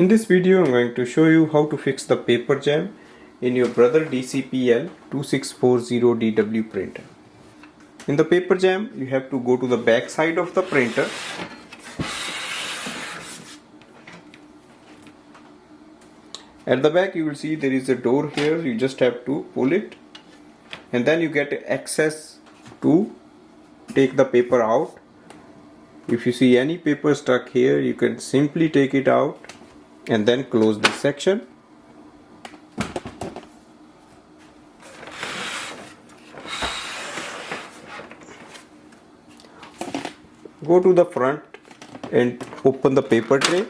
In this video, I'm going to show you how to fix the paper jam in your Brother DCP-L2640DW printer. In the paper jam, you have to go to the back side of the printer. At the back, you will see there is a door here. You just have to pull it, and then you get access to take the paper out. If you see any paper stuck here, you can simply take it out and then close this section. Go to the front and open the paper tray.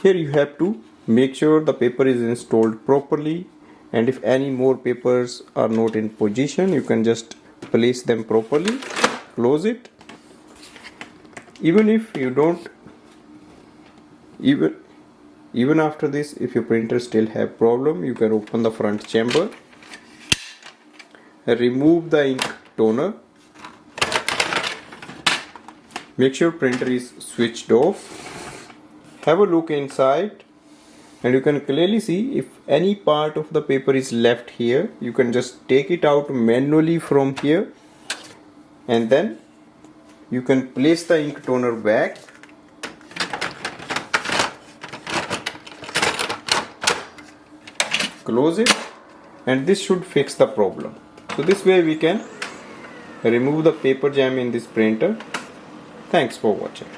Here you have to make sure the paper is installed properly, and if any more papers are not in position, you can just place them properly. Close it. Even if you don't, even after this, if your printer still have problem, you can open the front chamber, remove the ink toner, make sure printer is switched off, have a look inside, and you can clearly see if any part of the paper is left here, you can just take it out manually from here, and then you can place the ink toner back. Close it, and this should fix the problem. So this way we can remove the paper jam in this printer. Thanks for watching.